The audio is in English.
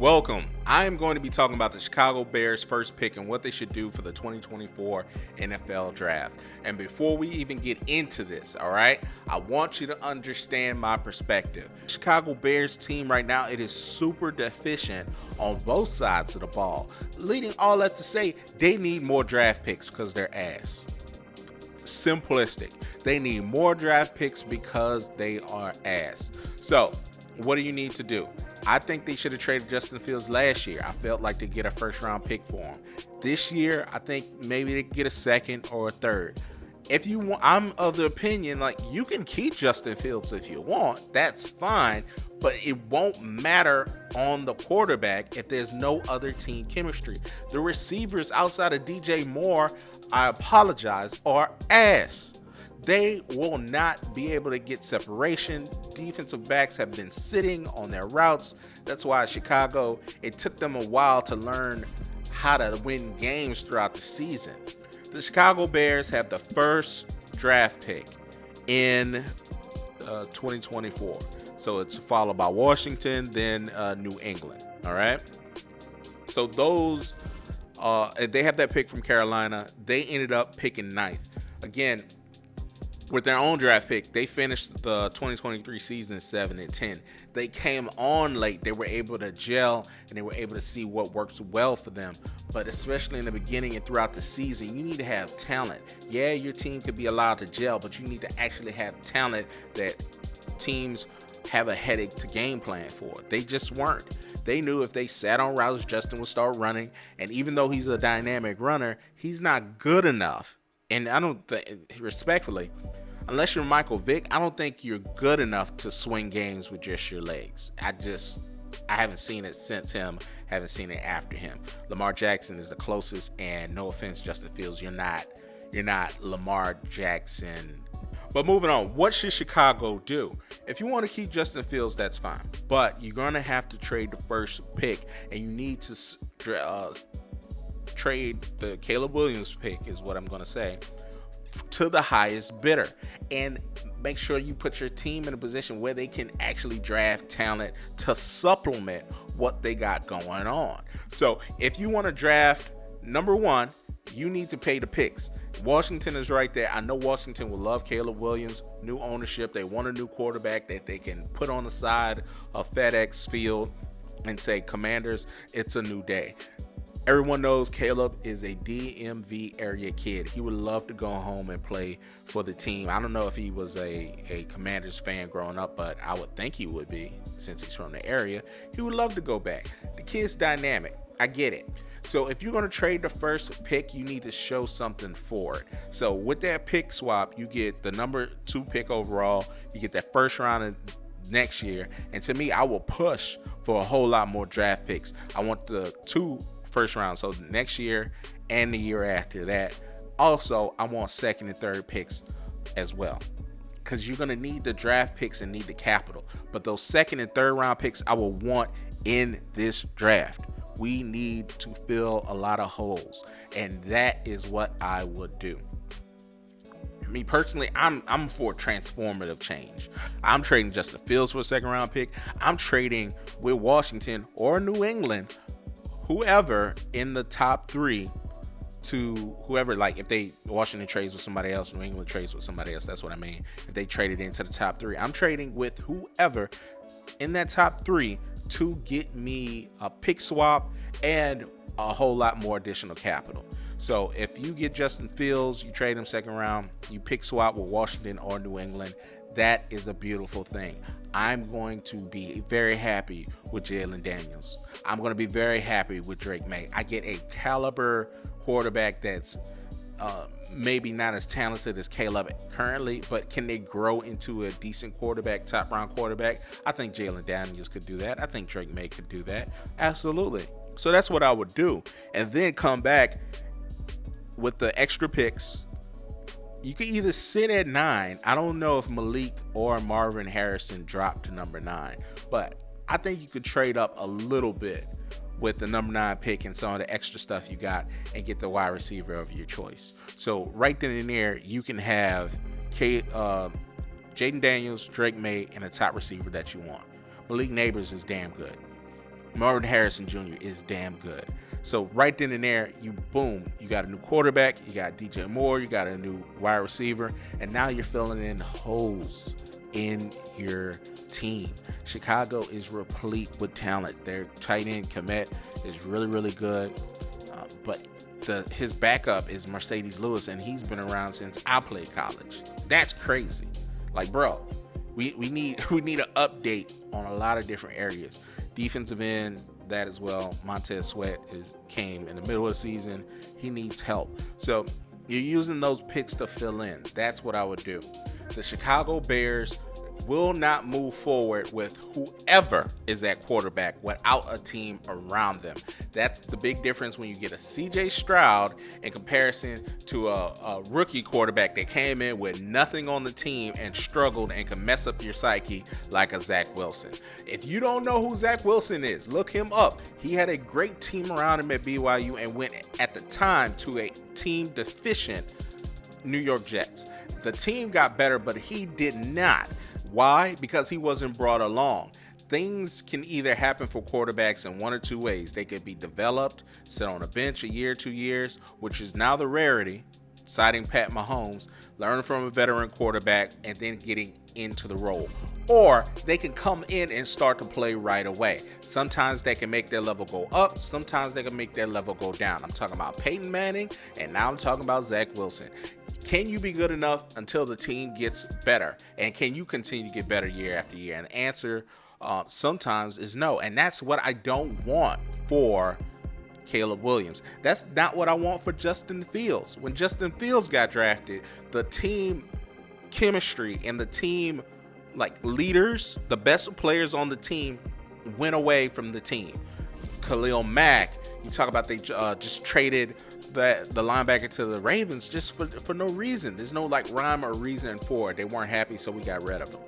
Welcome. I am going to be talking about the Chicago Bears' first pick and what they should do for the 2024 NFL Draft. And before we even get into this, all right, I want you to understand my perspective. Chicago Bears team right now, it is super deficient on both sides of the ball, leading all that to say they need more draft picks because they're ass. Simplistic. They need more draft picks because they are ass. So, what do you need to do? I think they should have traded Justin Fields last year. I felt like they get a first round pick for him. This year, I think maybe they get a second or a third. If you want, I'm of the opinion like you can keep Justin Fields if you want. That's fine, but it won't matter on the quarterback if there's no other team chemistry. The receivers outside of DJ Moore, I apologize, are ass. They will not be able to get separation. Defensive backs have been sitting on their routes. That's why Chicago, it took them a while to learn how to win games throughout the season. The Chicago Bears have the first draft pick in 2024. So it's followed by Washington, then New England. All right. So those, they have that pick from Carolina. They ended up picking ninth. Again, with their own draft pick, they finished the 2023 season 7-10. They came on late. They were able to gel and they were able to see what works well for them. But especially in the beginning and throughout the season, you need to have talent. Yeah, your team could be allowed to gel, but you need to actually have talent that teams have a headache to game plan for. They just weren't. They knew if they sat on routes, Justin would start running. And even though he's a dynamic runner, he's not good enough. And I don't think, respectfully, unless you're Michael Vick, I don't think you're good enough to swing games with just your legs. I haven't seen it since him, haven't seen it after him. Lamar Jackson is the closest, and no offense, Justin Fields, you're not Lamar Jackson. But moving on, what should Chicago do? If you want to keep Justin Fields, that's fine. But you're going to have to trade the first pick, and you need to trade the Caleb Willams pick, is what I'm going to say, to the highest bidder, and make sure you put your team in a position where they can actually draft talent to supplement what they got going on. So if you want to draft number one, you need to pay the picks. Washington is right there. I know Washington will love Caleb Williams, new ownership. They want a new quarterback that they can put on the side of FedEx Field and say, Commanders, it's a new day. Everyone knows Caleb is a DMV area kid. He would love to go home and play for the team. I don't know if he was a Commanders fan growing up, but I would think he would be since he's from the area. He would love to go back. The kid's dynamic. I get it. So if you're going to trade the first pick, you need to show something for it. So with that pick swap, you get the number 2 pick overall. You get that first round of next year. And to me, I will push for a whole lot more draft picks. I want the 2 first round, so next year and the year after that. Also, I want second and third picks as well, because you're going to need the draft picks and need the capital. But those second and third round picks I will want in this draft. We need to fill a lot of holes, and that is what I would do. Me personally, I'm for transformative change. I'm trading Justin Fields for a second round pick. I'm trading with Washington or New England, whoever in the top 3 to whoever, like if Washington trades with somebody else, New England trades with somebody else, that's what I mean. If they traded into the top 3, I'm trading with whoever in that top 3 to get me a pick swap and a whole lot more additional capital. So if you get Justin Fields, you trade him second round, you pick swap with Washington or New England, that is a beautiful thing. I'm going to be very happy with Jalen Daniels. I'm going to be very happy with Drake May. I get a caliber quarterback that's maybe not as talented as Caleb currently, but can they grow into a decent quarterback, top round quarterback? I think Jalen Daniels could do that. I think Drake May could do that. Absolutely. So that's what I would do. And then come back with the extra picks. You can either sit at 9. I don't know if Malik or Marvin Harrison dropped to number 9, but I think you could trade up a little bit with the number 9 pick and some of the extra stuff you got and get the wide receiver of your choice. So right then and there, you can have Jaden Daniels, Drake May, and a top receiver that you want. Malik Neighbors is damn good. Marvin Harrison Jr. is damn good. So right then and there, you got a new quarterback, you got DJ Moore, you got a new wide receiver, and now you're filling in holes in your team. Chicago is replete with talent. Their tight end Komet is really, really good, but his backup is Mercedes Lewis, and he's been around since I played college. That's crazy. Like, bro, we need an update on a lot of different areas. Defensive end, that as well. Montez Sweat came in the middle of the season. He needs help. So you're using those picks to fill in. That's what I would do. The Chicago Bears will not move forward with whoever is at quarterback without a team around them. That's the big difference when you get a CJ Stroud in comparison to a rookie quarterback that came in with nothing on the team and struggled and can mess up your psyche like a Zach Wilson. If you don't know who Zach Wilson is, look him up. He had a great team around him at BYU and went at the time to a team deficient New York Jets. The team got better, but he did not. Why? Because he wasn't brought along. Things can either happen for quarterbacks in one or two ways. They could be developed, sit on a bench a year, 2 years, which is now the rarity, citing Pat Mahomes, learning from a veteran quarterback, and then getting into the role. Or they can come in and start to play right away. Sometimes they can make their level go up. Sometimes they can make their level go down. I'm talking about Peyton Manning, and now I'm talking about Zach Wilson. Can you be good enough until the team gets better? And can you continue to get better year after year? And the answer sometimes is no. And that's what I don't want for Caleb Williams. That's not what I want for Justin Fields. When Justin Fields got drafted, the team chemistry and the team leaders, the best players on the team went away from the team. Khalil Mack, you talk about they just traded the linebacker to the Ravens just for no reason. There's no rhyme or reason for it. They weren't happy, so we got rid of him.